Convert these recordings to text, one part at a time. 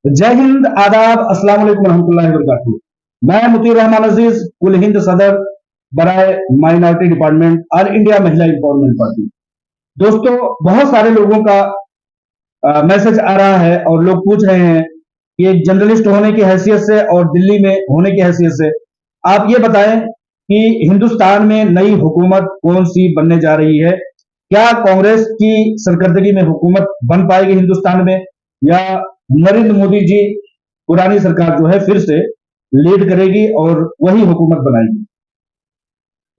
जय हिंद, आदाब, अस्सलाम वालेकुम रहमतुल्लाहि व बरकातहू। मैं मुतीर रहमान अजीज, कुल हिंद सदर बराए माइनॉरिटी डिपार्टमेंट ऑल इंडिया महिला इंपावरमेंट पार्टी। दोस्तों, बहुत सारे लोगों का मैसेज आ रहा है और लोग पूछ रहे हैं कि एक जर्नलिस्ट होने की हैसियत से और दिल्ली में होने की हैसियत से आप ये बताएं कि हिंदुस्तान में नई हुकूमत कौन सी बनने जा रही है। क्या कांग्रेस की सरकर्दगी में हुकूमत बन पाएगी हिंदुस्तान में, या नरेंद्र मोदी जी पुरानी सरकार जो है फिर से लीड करेगी और वही हुकूमत बनाएगी।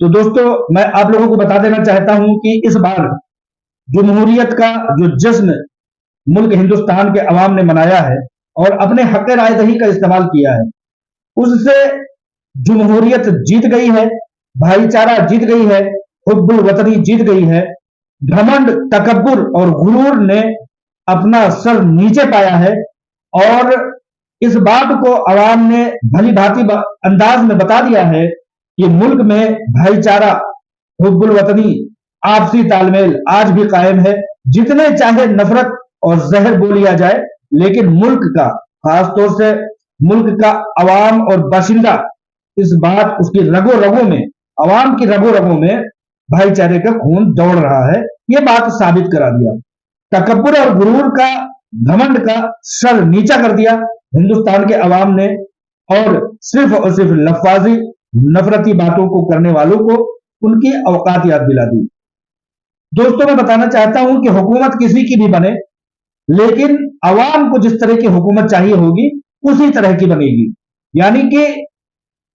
तो दोस्तों, मैं आप लोगों को बता देना चाहता हूं कि इस बार जमहूरियत का जो जश्न मुल्क हिंदुस्तान के अवाम ने मनाया है और अपने हक राय दही का इस्तेमाल किया है, उससे जमहूरियत जीत गई है, भाईचारा जीत गई है, हुब्बुल वतनी जीत गई है। घमंड, तकब्बुर और गुरूर ने अपना सर नीचे पाया है और इस बात को अवाम ने भली भांति अंदाज में बता दिया है कि मुल्क में भाईचारा, हुब्बुल वतनी, आपसी तालमेल आज भी कायम है। जितने चाहे नफरत और जहर बोल लिया जाए, लेकिन मुल्क का, खासतौर से मुल्क का अवाम और बाशिंदा इस बात, उसकी रगो रगों में, अवाम की रगो रगों में भाईचारे का खून दौड़ रहा है। यह बात साबित करा दिया। तकब्बुर और गुरूर का, घमंड का सर नीचा कर दिया हिंदुस्तान के अवाम ने और सिर्फ लफाजी नफरती बातों को करने वालों को उनकी औकात याद दिला दी। दोस्तों, मैं बताना चाहता हूं कि हुकूमत किसी की भी बने, लेकिन अवाम को जिस तरह की हुकूमत चाहिए होगी उसी तरह की बनेगी। यानी कि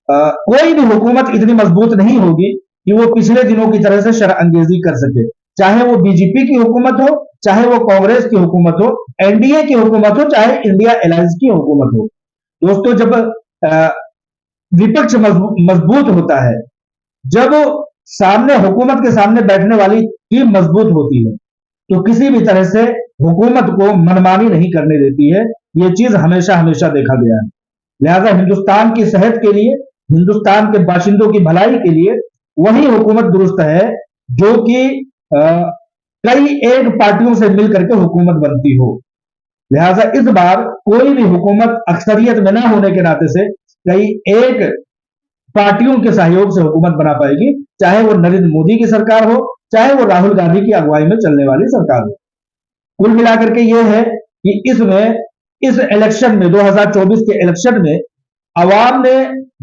कोई भी हुकूमत इतनी मजबूत नहीं होगी कि वो पिछले दिनों की तरह से शरअंगेजी कर सके, चाहे वो बीजेपी की हुकूमत हो, चाहे वो कांग्रेस की हुकूमत हो, एनडीए की हुकूमत हो, चाहे इंडिया अलायंस की हुकूमत हो। दोस्तों, जब विपक्ष मजबूत होता है, जब सामने हुकूमत के सामने बैठने वाली टीम मजबूत होती है, तो किसी भी तरह से हुकूमत को मनमानी नहीं करने देती है। यह चीज हमेशा हमेशा देखा गया है। लिहाजा हिंदुस्तान की सेहत के लिए, हिंदुस्तान के बाशिंदों की भलाई के लिए वही हुकूमत दुरुस्त है जो कि कई एक पार्टियों से मिलकर के हुकूमत बनती हो। लिहाजा इस बार कोई भी हुकूमत अक्सरियत में ना होने के नाते से कई एक पार्टियों के सहयोग से हुकूमत बना पाएगी, चाहे वो नरेंद्र मोदी की सरकार हो, चाहे वो राहुल गांधी की अगुवाई में चलने वाली सरकार हो। कुल मिलाकर के ये है कि इसमें, इस इलेक्शन में, 2024 के इलेक्शन में अवाम ने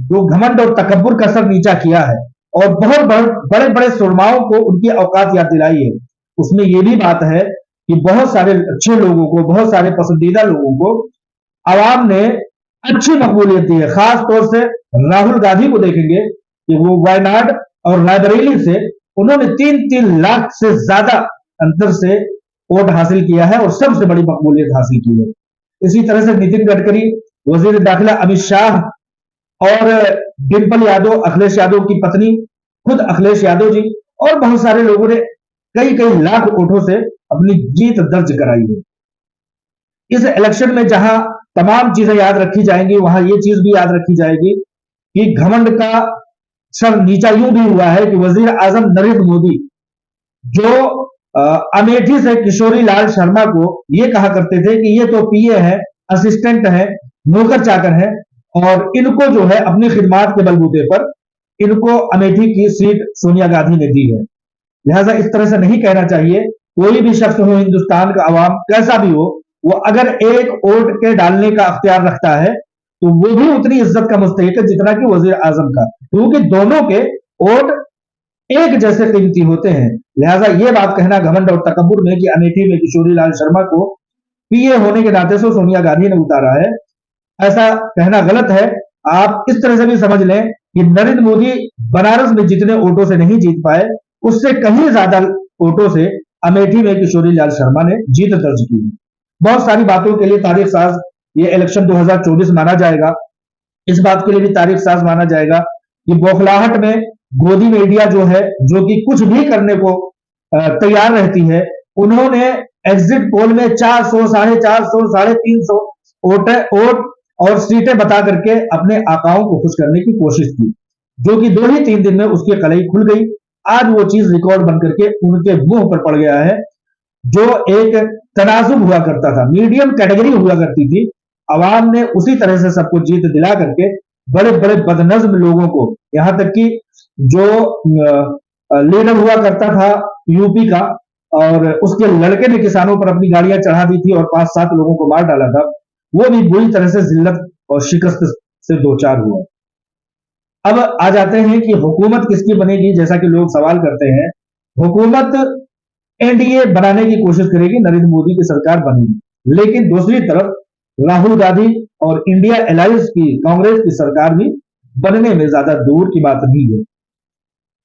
जो घमंड और तकब्बुर का सर नीचा किया है और बहुत बड़े बड़े सुरमाओं को उनकी औकात याद दिलाई है, उसमें यह भी बात है कि बहुत सारे अच्छे लोगों को, बहुत सारे पसंदीदा लोगों को अवाम ने अच्छी मकबूलियत दी है। खास तौर से राहुल गांधी को देखेंगे कि वो वायनाड और रायबरेली से उन्होंने 3-3 लाख से ज्यादा अंतर से वोट हासिल किया है और सबसे बड़ी मकबूलियत हासिल की है। इसी तरह से नितिन गडकरी, वजीर दाखिला अमित शाह और डिंपल यादव, अखिलेश यादव की पत्नी, खुद अखिलेश यादव जी और बहुत सारे लोगों ने कई कई लाख वोटों से अपनी जीत दर्ज कराई है। इस इलेक्शन में जहां तमाम चीजें याद रखी जाएंगी, वहां यह चीज भी याद रखी जाएगी कि घमंड का सर नीचा यूं भी हुआ है कि वजीर आजम नरेंद्र मोदी, जो अमेठी से किशोरी लाल शर्मा को यह कहा करते थे कि ये तो पीए है, असिस्टेंट है, नौकर चाकर है और इनको जो है अपनी खिदमात के बलबूते पर इनको अमेठी की सीट सोनिया गांधी ने दी है। लिहाजा इस तरह से नहीं कहना चाहिए। कोई भी शख्स हो, हिंदुस्तान का अवाम कैसा भी हो, वो अगर एक वोट के डालने का अख्तियार रखता है तो वो भी उतनी इज्जत का मुस्तहिक है जितना कि वजीर आजम का, क्योंकि दोनों के वोट एक जैसे कीमती होते हैं। लिहाजा ये बात कहना घमंड और तकब्बुर में कि अमेठी में किशोरी लाल शर्मा को पीए होने के नाते से सोनिया गांधी ने उतारा है, ऐसा कहना गलत है। आप इस तरह से भी समझ लें कि नरेंद्र मोदी बनारस में जितने वोटों से नहीं जीत पाए, उससे कहीं ज्यादा वोटों से अमेठी में किशोरी लाल शर्मा ने जीत दर्ज की है। बहुत सारी बातों के लिए तारीख साज ये इलेक्शन 2024 माना जाएगा। इस बात के लिए भी तारीख साज माना जाएगा कि बौखलाहट में गोदी मीडिया जो है, जो कि कुछ भी करने को तैयार रहती है, उन्होंने एग्जिट पोल में 400, 450, 350 वोट और सीटें बता करके अपने आकाओं को खुश करने की कोशिश की, जो कि 2 ही 3 दिन में उसकी कलई खुल गई। आज वो चीज रिकॉर्ड बनकर के उनके मुंह पर पड़ गया है। जो एक तनाजुब हुआ करता था, मीडियम कैटेगरी हुआ करती थी, आवाम ने उसी तरह से सबको जीत दिला करके बड़े बड़े बदनज्म लोगों को, यहां तक कि जो लीडर हुआ करता था यूपी का, और उसके लड़के ने किसानों पर अपनी गाड़ियां चढ़ा दी थी और 5-7 लोगों को मार डाला था, वो भी बुरी तरह से जिल्लत और शिकस्त से दो चार हुआ। अब आ जाते हैं कि हुकूमत किसकी बनेगी। जैसा कि लोग सवाल करते हैं, हुकूमत एनडीए बनाने की कोशिश करेगी, नरेंद्र मोदी की सरकार बनेगी। लेकिन दूसरी तरफ राहुल गांधी और इंडिया अलायंस की कांग्रेस की सरकार भी बनने में ज्यादा दूर की बात नहीं है,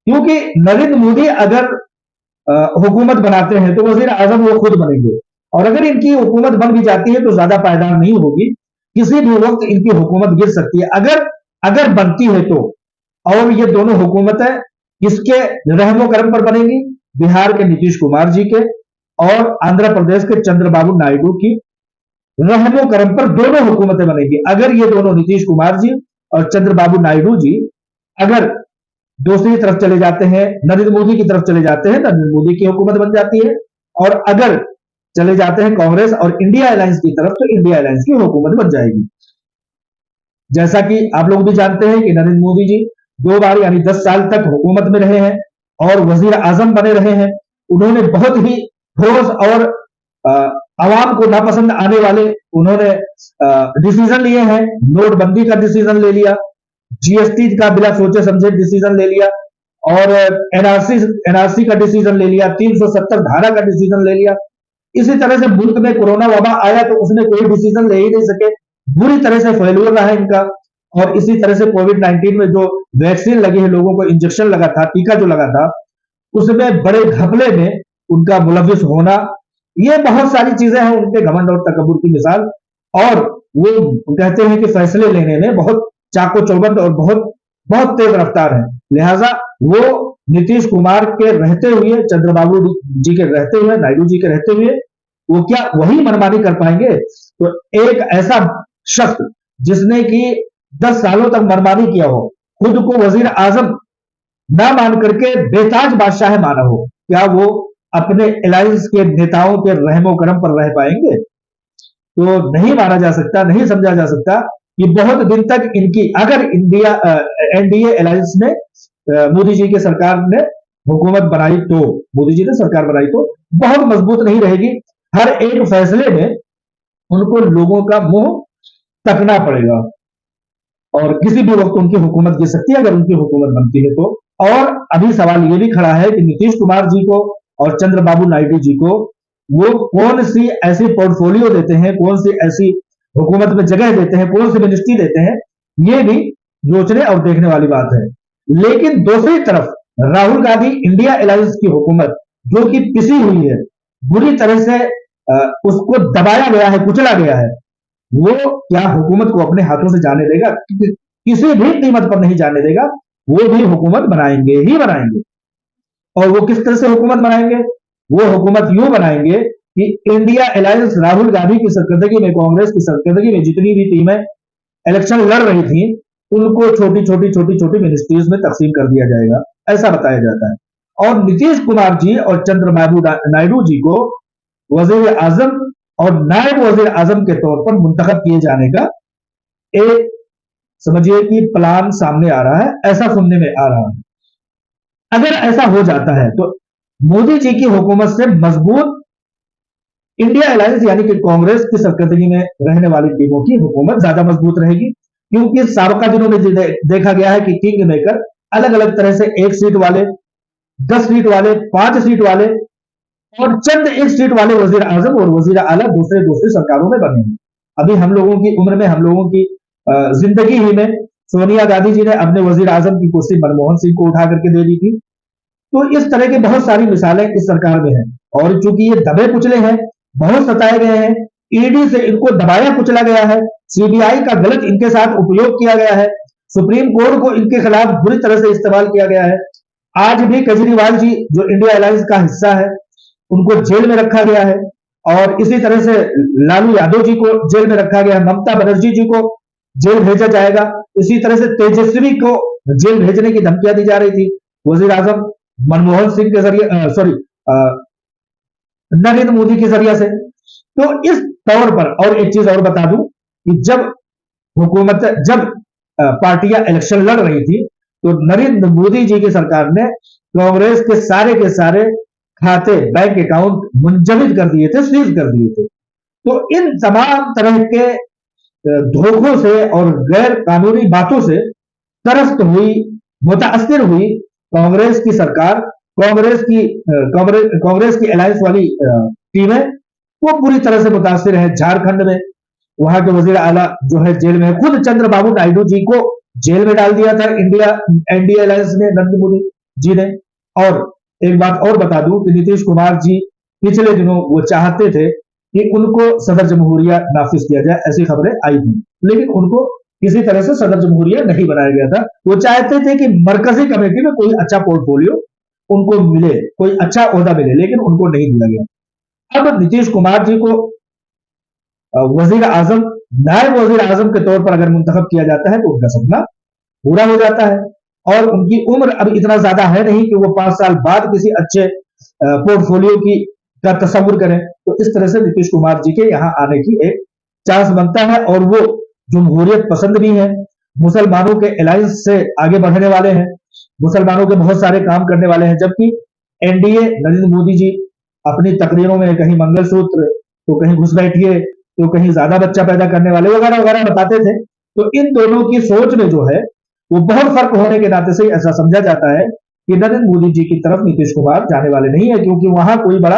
क्योंकि नरेंद्र मोदी अगर हुकूमत बनाते हैं तो वजीर आजम वो खुद बनेंगे, और अगर इनकी हुकूमत बन भी जाती है तो ज्यादा पायदार नहीं होगी, किसी भी वक्त इनकी हुकूमत गिर सकती है अगर अगर बनती है तो। और ये दोनों हुकूमतें किसके रहमो करम पर बनेंगी? बिहार के नीतीश कुमार जी के और आंध्र प्रदेश के चंद्रबाबू नायडू की रहमो करम पर दोनों हुकूमतें बनेगी। अगर ये दोनों नीतीश कुमार जी और चंद्रबाबू नायडू जी अगर दूसरी तरफ चले जाते हैं, नरेंद्र मोदी की तरफ चले जाते हैं, नरेंद्र मोदी की हुकूमत बन जाती है। और अगर चले जाते हैं कांग्रेस और इंडिया अलायंस की तरफ, तो इंडिया अलायंस की हुकूमत बन जाएगी। जैसा कि आप लोग भी जानते हैं कि नरेंद्र मोदी जी 2 बार यानी 10 साल तक हुकूमत में रहे हैं और वजीर आजम बने रहे हैं। उन्होंने बहुत ही ठोस और आवाम को नापसंद आने वाले उन्होंने डिसीजन लिए हैं। नोटबंदी का डिसीजन ले लिया, जीएसटी का बिना सोचे समझे डिसीजन ले लिया, और एनआरसी का डिसीजन ले लिया, 370 धारा का डिसीजन ले लिया। इसी तरह से मुल्क में कोरोना वबा आया तो उसने कोई डिसीजन ले ही नहीं सके, बुरी तरह से फेल्यूर रहा है इनका। और इसी तरह से कोविड-19 में जो वैक्सीन लगी है, लोगों को इंजेक्शन लगा था, टीका जो लगा था, उसमें बड़े घपले में उनका मुलविस होना, ये बहुत सारी चीजें हैं उनके घमंड और तकब्बुर की मिसाल। और वो कहते हैं कि फैसले लेने में बहुत चाको चौबंद और बहुत बहुत तेज रफ्तार है। लिहाजा वो नीतीश कुमार के रहते हुए, चंद्रबाबू जी के रहते हुए, नायडू जी के रहते हुए वो क्या वही मनमानी कर पाएंगे? तो एक ऐसा शख्स जिसने कि 10 सालों तक मनमानी किया हो, खुद को वजीर आजम ना मान करके बेताज बादशाह माना हो, क्या वो अपने अलायंस के नेताओं के रहमो करम पर रह पाएंगे? तो नहीं माना जा सकता, नहीं समझा जा सकता कि बहुत दिन तक इनकी अगर इंडिया एनडीए अलायंस ने मोदी जी की सरकार ने हुकूमत बनाई तो, मोदी जी ने सरकार बनाई तो बहुत मजबूत नहीं रहेगी। हर एक फैसले में उनको लोगों का मुंह तकना पड़ेगा और किसी भी वक्त उनकी हुकूमत गिर सकती है अगर उनकी हुकूमत बनती है तो। और अभी सवाल यह भी खड़ा है कि नीतीश कुमार जी को और चंद्रबाबू नायडू जी को वो कौन सी ऐसी पोर्टफोलियो देते हैं, कौन सी ऐसी हुकूमत में जगह देते हैं, कौन सी मिनिस्ट्री देते हैं, ये भी सोचने और देखने वाली बात है। लेकिन दूसरी तरफ राहुल गांधी इंडिया अलायंस की हुकूमत जो कि पिसी हुई है, बुरी तरह से उसको दबाया गया है, कुचला गया है, वो क्या हुकूमत को अपने हाथों से जाने देगा? किसी भी कीमत पर नहीं जाने देगा। वो भी हुकूमत बनाएंगे ही बनाएंगे। और वो किस तरह से हुकूमत बनाएंगे? वो हुकूमत यूं बनाएंगे कि इंडिया अलायंस राहुल गांधी की सरकर्दगी में, कांग्रेस की सरकर्दगी में जितनी भी टीमें इलेक्शन लड़ रही थी, उनको छोटी छोटी छोटी छोटी मिनिस्ट्रीज में तकसीम कर दिया जाएगा, ऐसा बताया जाता है। और नीतीश कुमार जी और चंद्रबाबू नायडू जी को वजीर आजम और नायब वजीर आजम के तौर पर मुंतखब किए जाने का एक समझिए कि प्लान सामने आ रहा है, ऐसा सुनने में आ रहा है। अगर ऐसा हो जाता है तो मोदी जी की हुकूमत से मजबूत इंडिया अलायंस यानी कि कांग्रेस की सरकर्दगी में रहने वाली टीमों की हुकूमत ज्यादा मजबूत रहेगी, क्योंकि साबका दिनों में देखा गया है कि किंग मेकर अलग अलग तरह से 1 सीट वाले, 10 सीट वाले, 5 सीट वाले और चंद 1 सीट वाले वजीर आजम और वजीर आला दूसरे सरकारों में बने हैं। अभी हम लोगों की उम्र में, हम लोगों की जिंदगी ही में सोनिया गांधी जी ने अपने वजीर आजम की कुर्सी मनमोहन सिंह को उठा करके दे दी थी। तो इस तरह की बहुत सारी मिसालें इस सरकार में हैं। और चूंकि ये दबे कुचले हैं, बहुत सताए गए हैं, ईडी से इनको दबाया कुचला गया है, सीबीआई का गलत इनके साथ उपयोग किया गया है, सुप्रीम कोर्ट को इनके खिलाफ बुरी तरह से इस्तेमाल किया गया है। आज भी केजरीवाल जी जो इंडिया अलायंस का हिस्सा है, उनको जेल में रखा गया है। और इसी तरह से लालू यादव जी को जेल में रखा गया है, ममता बनर्जी जी को जेल भेजा जाएगा। इसी तरह से तेजस्वी को जेल भेजने की धमकियां दी जा रही थी वजीर आजम मनमोहन सिंह के जरिए, नरेंद्र मोदी के जरिए से। तो इस तौर पर और एक चीज और बता दूं कि जब पार्टियां इलेक्शन लड़ रही थी तो नरेंद्र मोदी जी की सरकार ने कांग्रेस के सारे खाते, बैंक अकाउंट मुंजमद कर दिए थे, सीज कर दिए थे। तो इन तमाम तरह के धोखों से और गैर कानूनी बातों से त्रस्त हुई, मुतासर हुई कांग्रेस की सरकार, कांग्रेस की अलायंस वाली टीमें, वो पूरी तरह से मुतासर है। झारखंड में वहां के वजीर आला जो है जेल में, खुद चंद्रबाबू नायडू जी को जेल में डाल दिया था एनडीए अलायंस ने, नरेंद्र मोदी जी ने। और एक बात और बता दूं कि नीतीश कुमार जी पिछले दिनों वो चाहते थे कि उनको सदर जमहूरिया नाफिज किया जाए, ऐसी खबरें आई थी, लेकिन उनको किसी तरह से सदर जमहूरिया नहीं बनाया गया था। वो चाहते थे कि मरकजी कमेटी में कोई अच्छा पोर्टफोलियो उनको मिले, कोई अच्छा ओहदा मिले, लेकिन उनको नहीं दिया गया। अब नीतीश कुमार जी को वजीर आजम, नायब वजीर आजम के तौर पर अगर मुंतखब किया जाता है तो उनका सपना पूरा हो जाता है। और उनकी उम्र अब इतना ज्यादा है नहीं कि वो 5 साल बाद किसी अच्छे पोर्टफोलियो की का तस्वुर करें। तो इस तरह से नीतीश कुमार जी के यहाँ आने की एक चांस बनता है। और वो जमहूरियत पसंद भी है, मुसलमानों के अलायंस से आगे बढ़ने वाले हैं, मुसलमानों के बहुत सारे काम करने वाले हैं। जबकि एनडीए, नरेंद्र मोदी जी अपनी तकरीरों में कहीं मंगलसूत्र, तो कहीं घुसपैठिए, तो कहीं ज्यादा बच्चा पैदा करने वाले वगैरह वगैरह बताते थे। तो इन दोनों की सोच में जो है वो बहुत फर्क होने के नाते से ऐसा समझा जाता है कि नरेंद्र मोदी जी की तरफ नीतीश कुमार जाने वाले नहीं है, क्योंकि वहां कोई बड़ा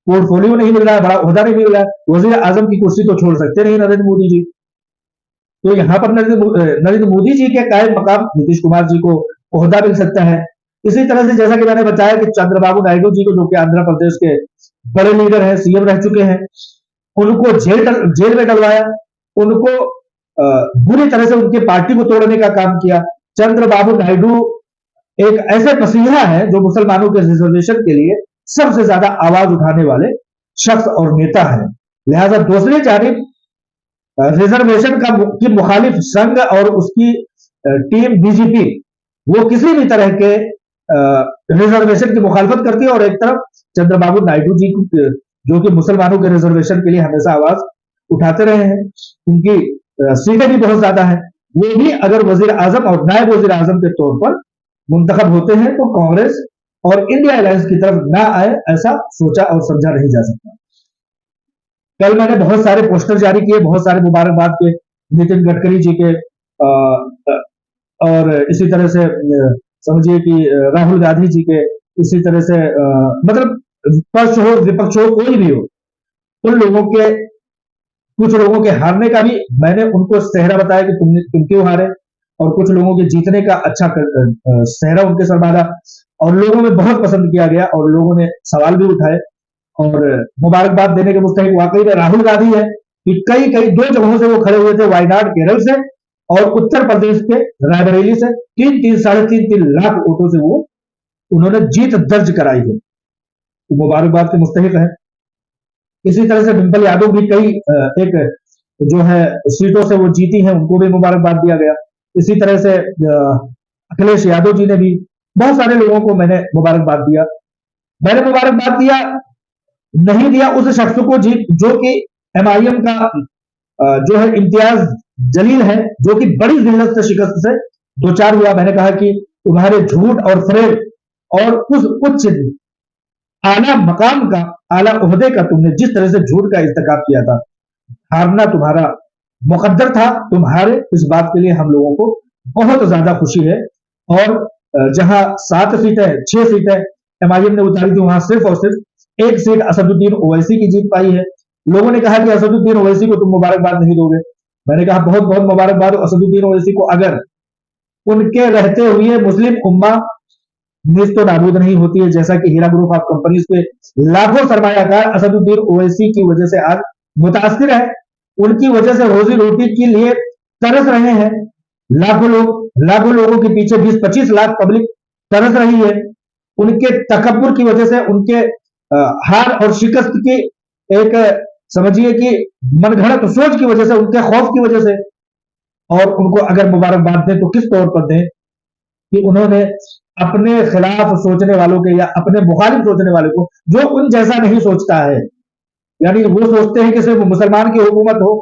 पोर्टफोलियो नहीं मिल रहा है, बड़ा ओहदा नहीं मिल रहा है। वजीर आजम की कुर्सी तो छोड़ सकते नहीं नरेंद्र मोदी जी। तो यहां पर नरेंद्र मोदी जी के कायम मकाम नीतीश कुमार जी को ओहदा मिल सकता है। इसी तरह से जैसा कि मैंने बताया कि चंद्रबाबू नायडू जी को, जो कि आंध्र प्रदेश के बड़े लीडर हैं, सीएम रह चुके हैं, उनको जेल में डलवाया, उनको बुरी तरह से उनकी पार्टी को तोड़ने का काम किया। चंद्रबाबू नायडू एक ऐसे मसीहा है जो मुसलमानों के रिजर्वेशन के लिए सबसे ज्यादा आवाज उठाने वाले शख्स और नेता है। लिहाजा दूसरी जानिब रिजर्वेशन की मुखालिफ संघ और उसकी टीम बीजेपी, वो किसी भी तरह के रिजर्वेशन की मुखालफत करती है। और एक तरफ चंद्रबाबू नायडू जी जो कि मुसलमानों के रिजर्वेशन के लिए हमेशा आवाज उठाते रहे हैं, उनकी सीटें भी बहुत ज्यादा है, वो भी अगर वजीर आजम और नायब वजीर आजम के तौर पर मुंतखब होते हैं तो कांग्रेस और इंडिया अलायंस की तरफ ना आए, ऐसा सोचा और समझा नहीं जा सकता। कल मैंने बहुत सारे पोस्टर जारी किए, बहुत सारे मुबारकबाद के, नितिन गडकरी जी के, और इसी तरह से समझिए कि राहुल गांधी जी के, इसी तरह से मतलब पक्ष हो विपक्ष हो कोई भी हो, उन लोगों के, कुछ लोगों के हारने का भी मैंने उनको सेहरा बताया कि तुम क्यों हारे, और कुछ लोगों के जीतने का अच्छा सेहरा उनके सर मारा, और लोगों में बहुत पसंद किया गया और लोगों ने सवाल भी उठाए। और मुबारकबाद देने के मुस्तहिक वाकई में राहुल गांधी है कि कई कई 2 जगहों से वो खड़े हुए थे, वायनाड केरल से और उत्तर प्रदेश के रायबरेली से, 3-3 लाख वोटों से वो उन्होंने जीत दर्ज कराई है, तो मुबारकबाद के मुस्तहिक है। इसी तरह से डिंपल यादव भी कई एक जो है सीटों से वो जीती हैं, उनको भी मुबारकबाद दिया गया। इसी तरह से अखिलेश यादव जी ने भी, बहुत सारे लोगों को मैंने मुबारकबाद दिया। मैंने मुबारकबाद दिया नहीं दिया उस शख्स को जो कि एमआईएम का जो है इम्तियाज जलील है, जो कि बड़ी जिल्लत से शिकस्त से 2-4 हुआ। मैंने कहा कि तुम्हारे झूठ और फरेब और उस उच्च आला मकाम का, आला ओहदे का तुमने जिस तरह से झूठ का इर्तिकाब किया था, हारना तुम्हारा मुकद्दर था। तुम्हारे इस बात के लिए हम लोगों को बहुत ज्यादा खुशी है। और जहां 7 सीटें 6 सीटें एमआईएम ने उतारी थी, वहां सिर्फ और सिर्फ 1 सीट असदुद्दीन ओवैसी की जीत पाई है। लोगों ने कहा कि असदुद्दीन ओवैसी को तुम मुबारकबाद नहीं दोगे। मैंने कहा बहुत बहुत मुबारकबाद असदुद्दीन ओवैसी को, अगर उनके रहते हुए मुस्लिम उम्मा नीज तो नाबूद नहीं होती है, जैसा कि हीरा ग्रुप ऑफ कंपनीज के लाखों सरमायाकार असदुद्दीन ओवैसी की वजह से आज मुतासिर है, उनकी वजह से रोजी रोटी के लिए तरस रहे हैं। लाखों लोगों के पीछे 20-25 लाख पब्लिक तरस रही है। उनके तकब्बुर की वजह से, उनके हार और शिकस्त की एक समझिए कि मनगढ़ंत सोच की वजह से, उनके खौफ की वजह से, और उनको अगर मुबारकबाद दें तो किस तौर पर दें कि उन्होंने अपने खिलाफ सोचने वालों के या अपने मुखालिफ सोचने वाले को, जो उन जैसा नहीं सोचता है, यानी वो सोचते हैं कि सिर्फ मुसलमान की हुकूमत हो,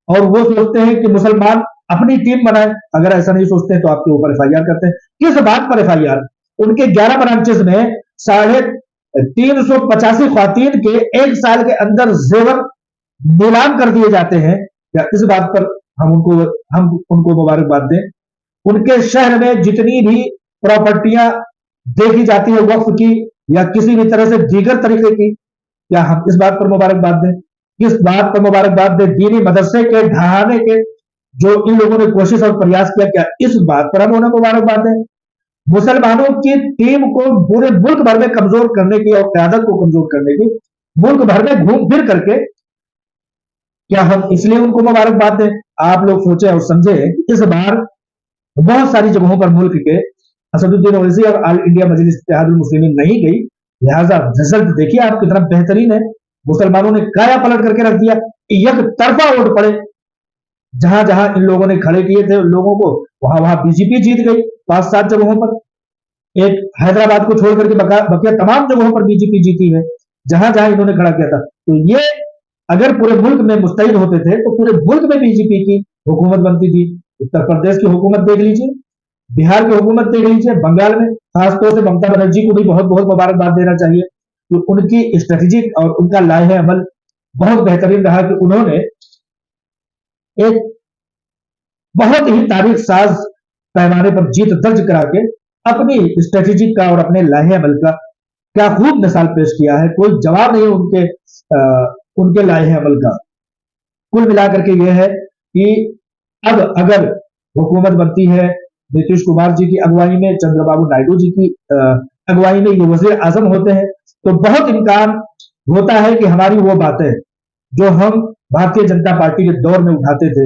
और वो सोचते हैं कि मुसलमान अपनी टीम बनाए। अगर ऐसा नहीं सोचते हैं तो आपके ऊपर एफआईआर करते हैं। किस बात पर एफआईआर? उनके 11 ब्रांचेस में 385 खातून के 1 साल के अंदर जेवर नीलाम कर दिए जाते हैं। या इस बात पर हम उनको मुबारकबाद दें? उनके शहर में जितनी भी प्रॉपर्टियां देखी जाती है वक्फ की या किसी भी तरह से दीगर तरीके की, क्या हम इस बात पर मुबारकबाद दें? किस बात पर मुबारकबाद दें? दीनी मदरसे के ढहाने के जो इन लोगों ने कोशिश और प्रयास किया, क्या इस बात पर हम उन्हें मुबारकबाद दें? मुसलमानों की टीम को पूरे मुल्क भर में कमजोर करने की और क़यादत को कमजोर करने की, मुल्क भर में घूम फिर करके, क्या हम इसलिए उनको मुबारकबाद दें? आप लोग सोचे और समझे कि इस बार बहुत सारी जगहों पर मुल्क के असदुद्दीन ओवैसी और ऑल इंडिया मजलिस इत्तेहादुल मुस्लिमीन नहीं गई, लिहाजा रिजल्ट देखिए आप कितना बेहतरीन है। मुसलमानों ने काया पलट करके रख दिया, एक तरफा वोट पड़े। जहां जहां इन लोगों ने खड़े किए थे लोगों को, वहां वहां बीजेपी जीत गई 5-7 जगहों पर। एक हैदराबाद को छोड़ करके बकिया तमाम जगहों पर बीजेपी जीती है, जहां जहां इन्होंने खड़ा किया था। तो ये अगर पूरे मुल्क में मुस्तैद होते थे तो पूरे मुल्क में बीजेपी की हुकूमत बनती थी। उत्तर प्रदेश की हुकूमत देख लीजिए, बिहार की हुकूमत देख लीजिए, बंगाल में खासतौर से ममता बनर्जी को भी बहुत बहुत मुबारकबाद देना चाहिए कि उनकी स्ट्रेटेजिक और उनका लाहे अमल बहुत बेहतरीन रहा कि उन्होंने एक बहुत ही तारीख साज पैमाने पर जीत दर्ज करा के अपनी स्ट्रेटेजी का और अपने लाहे अमल का क्या खूब मिसाल पेश किया है। कोई जवाब नहीं उनके लाहे अमल का। कुल मिलाकर के यह है कि अब अगर हुकूमत बनती है नीतीश कुमार जी की अगुवाई में, चंद्रबाबू नायडू जी की अगुवाई में ये वजीर आजम होते हैं, तो बहुत इम्कान होता है कि हमारी वो बातें जो हम भारतीय जनता पार्टी के दौर में उठाते थे,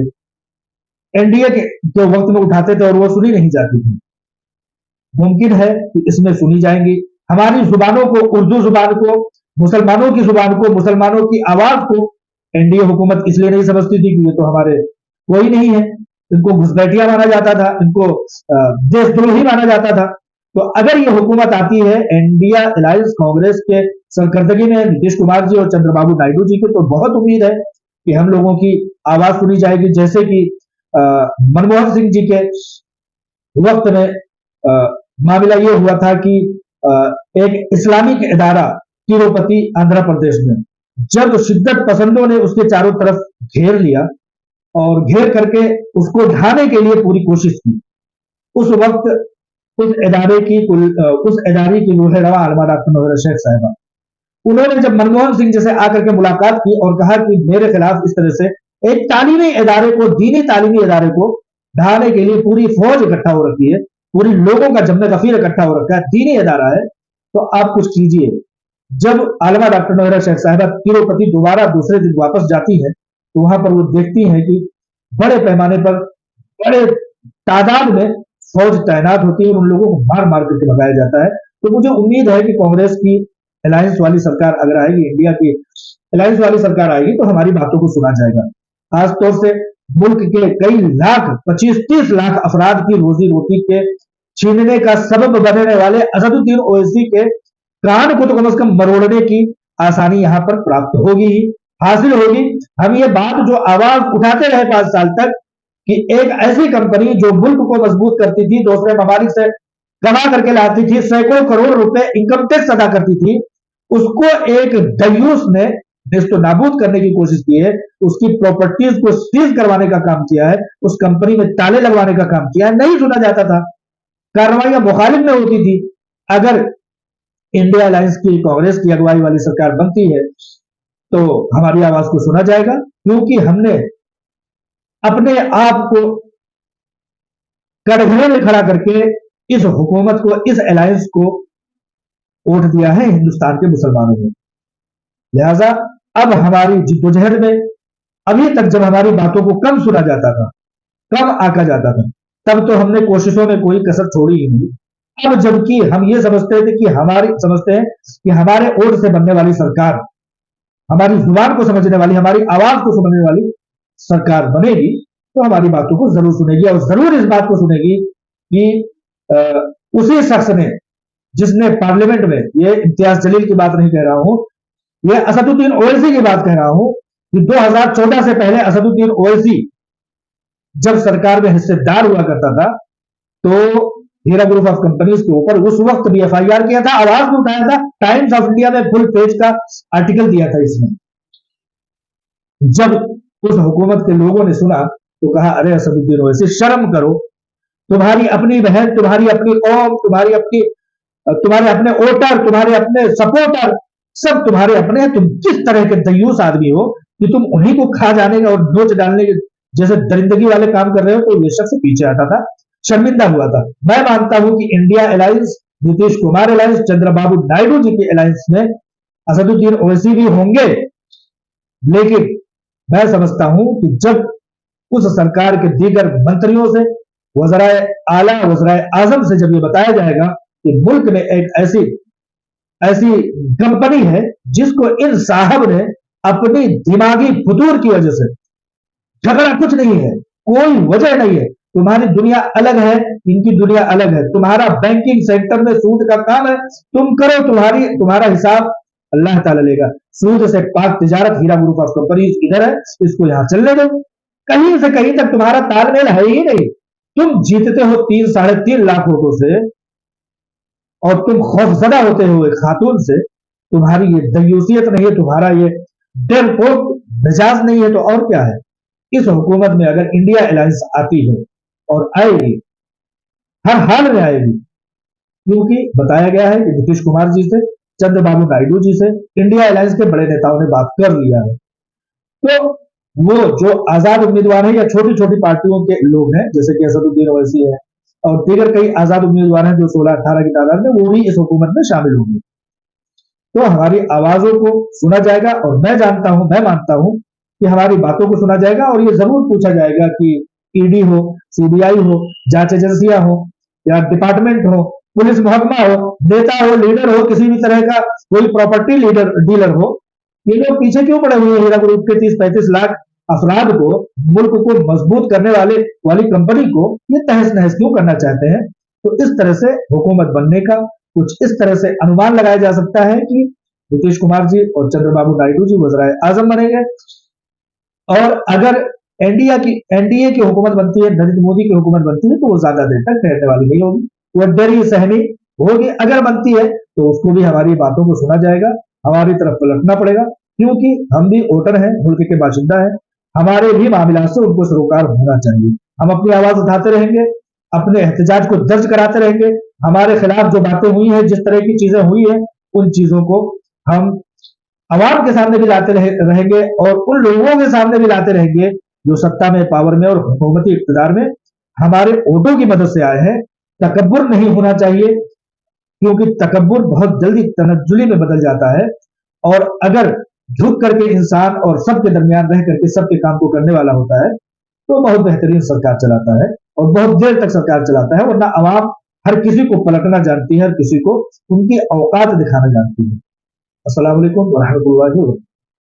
एनडीए के वक्त में उठाते थे और वो सुनी नहीं जाती थी, मुमकिन है कि इसमें सुनी जाएंगी। हमारी जुबानों को, उर्दू जुबान को, मुसलमानों की जुबान को, मुसलमानों की आवाज को एनडीए हुकूमत इसलिए नहीं समझती थी कि ये तो हमारे कोई नहीं है, इनको घुसपैठिया माना जाता था, इनको देशद्रोही माना जाता था। तो अगर ये हुकूमत आती है इंडिया अलायंस कांग्रेस के सरकर्दगी में नीतीश कुमार जी और चंद्रबाबू नायडू जी की, तो बहुत उम्मीद है कि हम लोगों की आवाज सुनी जाएगी। जैसे कि मनमोहन सिंह जी के वक्त में मामला ये हुआ था कि एक इस्लामिक इदारा तिरुपति आंध्र प्रदेश में, जब शिद्दत पसंदों ने उसके चारों तरफ घेर लिया और घेर करके उसको ढाने के लिए पूरी कोशिश की, उस वक्त उस इदारे की रूह रवा आलमा डॉक्टर नौहरा शेख साहिबा, उन्होंने जब मनमोहन सिंह जैसे आकर के मुलाकात की और कहा कि मेरे खिलाफ इस तरह से एक तालीमी इदारे को, दीनी तालीमी इदारे को ढाने के लिए पूरी फौज इकट्ठा हो रखी है, पूरी लोगों का जम्मे गफीर इकट्ठा हो रखा है, दीनी इदारा है, तो आप कुछ कीजिए। जब आलमा डॉक्टर नौहरा शेख साहिबा तिरुपति दोबारा दूसरे दिन वापस जाती है, तो वहां पर वो देखती है कि बड़े पैमाने पर, बड़े तादाद में फौज तैनात होती है और उन लोगों को मार मार करके भगाया जाता है। तो मुझे उम्मीद है कि कांग्रेस की अलायंस वाली सरकार अगर आएगी, इंडिया की अलायंस वाली सरकार आएगी, तो हमारी बातों को सुना जाएगा। खासतौर से मुल्क के कई लाख, 25-30 लाख अफराद की रोजी रोटी के छीनने का सबब बनने वाले असदुद्दीन ओवैसी के कान को तो कम से कम मरोड़ने की आसानी यहां पर प्राप्त होगी ही, हासिल होगी। हम ये बात जो आवाज उठाते रहे 5 साल तक कि एक ऐसी कंपनी जो मुल्क को मजबूत करती थी, दूसरे ममालिक से कमा करके लाती थी, सैकड़ों करोड़ रुपए इनकम टैक्स अदा करती थी, उसको एक दयूस ने नेस्तो नाबूद करने की कोशिश की है, उसकी प्रॉपर्टीज को सीज करवाने का काम किया है, उस कंपनी में ताले लगवाने का काम किया है। नहीं सुना जाता था, कार्रवाइयां मुखालिफ में होती थी। अगर इंडिया अलायंस की, कांग्रेस की अगुवाई वाली सरकार बनती है तो हमारी आवाज को सुना जाएगा, क्योंकि हमने अपने आप को कटघरे में खड़ा करके इस हुकूमत को, इस अलायंस को वोट दिया है हिंदुस्तान के मुसलमानों ने। लिहाजा अब हमारी जिद्दोजहद में, अभी तक जब हमारी बातों को कम सुना जाता था, कम आका जाता था, तब तो हमने कोशिशों में कोई कसर छोड़ी ही नहीं। अब जबकि हम ये समझते हैं कि हमारे वोट से बनने वाली सरकार, हमारी जुबान को समझने वाली, हमारी आवाज को समझने वाली सरकार बनेगी, तो हमारी बातों को जरूर सुनेगी और जरूर इस बात को सुनेगी कि उसी शख्स ने, जिसने पार्लियामेंट में, ये इम्तियाज जलील की बात नहीं कह रहा हूं, ये असदुद्दीन ओवैसी की बात कह रहा हूं, कि 2014 से पहले असदुद्दीन ओवैसी जब सरकार में हिस्सेदार हुआ करता था, तो हीरा ग्रुप ऑफ कंपनीज के ऊपर उस वक्त भी एफआईआर किया था, आवाज भी उठाया था, टाइम्स ऑफ इंडिया में फुल पेज का आर्टिकल दिया था इसमें। जब उस हुकूमत के लोगों ने सुना तो कहा, अरे असदुद्दीन ओवैसी शर्म करो, तुम्हारी अपनी बहन, तुम्हारी अपनी कौम, तुम्हारे अपने वोटर, तुम्हारे अपने सपोर्टर सब तुम्हारे अपने हैं, तुम किस तरह के दयूस आदमी हो कि तुम उन्हीं को खा जाने और नोच डालने के जैसे दरिंदगी वाले काम कर रहे हो। तो ये शख्स पीछे आता था, शर्मिंदा हुआ था। मैं मानता हूं कि India alliance, Nitish Kumar alliance, Chandrababu Naidu ji के अलायंस में असदुद्दीन ओवैसी भी होंगे, लेकिन मैं समझता हूं कि जब उस सरकार के दीगर मंत्रियों से, वज़राए आला, वज़राए आजम से जब ये बताया जाएगा कि मुल्क में एक ऐसी ऐसी कंपनी है जिसको इन साहब ने अपनी दिमागी फतूर की वजह से, झगड़ा कुछ नहीं है, कोई वजह नहीं है, तुम्हारी दुनिया अलग है, इनकी दुनिया अलग है, तुम्हारा बैंकिंग सेक्टर में सूद का काम है, तुम करो, तुम्हारा हिसाब अल्लाह ताला लेगा। सूद से पाक तिजारत हीरा ग्रुप ऑफ कंपनी इधर है, इसको यहां चलने दो। कहीं से कहीं तक तुम्हारा तालमेल है ही नहीं। तुम जीतते हो 3-3.5 लाख वोटों से और तुम खौफजदा होते हो एक खातून से। तुम्हारी ये दयूसियत नहीं है, तुम्हारा ये डरपोक मिजाज नहीं है, तो और क्या है। इस हुकूमत में अगर इंडिया अलायंस आती है और आएगी, हर हाल में आएगी, क्योंकि बताया गया है कि नीतीश कुमार जी से, चंद्रबाबू नायडू जी से इंडिया अलायंस के बड़े नेताओं ने बात कर लिया है। तो वो जो आजाद उम्मीदवार है या छोटी छोटी पार्टियों के लोग हैं, जैसे कि असदुद्दीन ओवैसी है और दीगर कई आजाद उम्मीदवार हैं जो 16-18 की तादाद में, वो भी इस हुकूमत में शामिल होंगे। तो हमारी आवाजों को सुना जाएगा और मैं मानता हूं कि हमारी बातों को सुना जाएगा और ये जरूर पूछा जाएगा कि ईडी हो, सीबीआई हो, जांच एजेंसियां हो या डिपार्टमेंट हो, पुलिस महकमा हो, नेता हो, लीडर हो, किसी भी तरह का कोई प्रॉपर्टी डीलर हो, ये लोग पीछे क्यों पड़े हुए हैं हीरा ग्रुप के 30-35 लाख अफराद को, मुल्क को मजबूत करने वाली कंपनी को ये तहस नहस क्यों करना चाहते हैं। तो इस तरह से हुकूमत बनने का कुछ इस तरह से अनुमान लगाया जा सकता है कि नीतीश कुमार जी और चंद्रबाबू नायडू जी वज़राए आजम बनेंगे। और अगर एनडीए की हुकूमत बनती है, नरेंद्र मोदी की हुकूमत बनती है, तो वो ज्यादा देर तक ठहरने वाली नहीं होगी, वो डरी सहमी होगी। अगर बनती है तो उसको भी हमारी बातों को सुना जाएगा, हमारी तरफ पलटना पड़ेगा, क्योंकि हम भी वोटर हैं, मुल्क के बाशिंदा हैं, हमारे भी मामलात से उनको सरोकार होना चाहिए। हम अपनी आवाज उठाते रहेंगे, अपने एहतजाज को दर्ज कराते रहेंगे, हमारे खिलाफ जो बातें हुई हैं, जिस तरह की चीजें हुई हैं, उन चीजों को हम अवाम के सामने भी लाते रहेंगे और उन लोगों के सामने भी लाते रहेंगे जो सत्ता में, पावर में और हुकूमती इक़्तिदार में हमारे वोटों की मदद से आए हैं। तकब्बुर नहीं होना चाहिए, क्योंकि तकब्बुर बहुत जल्दी तनज्जुली में बदल जाता है। और अगर झुक करके इंसान और सबके दरमियान रह करके सबके काम को करने वाला होता है, तो बहुत बेहतरीन सरकार चलाता है और बहुत देर तक सरकार चलाता है। वरना अवाम हर किसी को पलटना जानती है, हर किसी को उनकी औकात दिखाना जानती है। अस्सलाम वालेकुम व रहमतुल्लाहि व बरकातहू।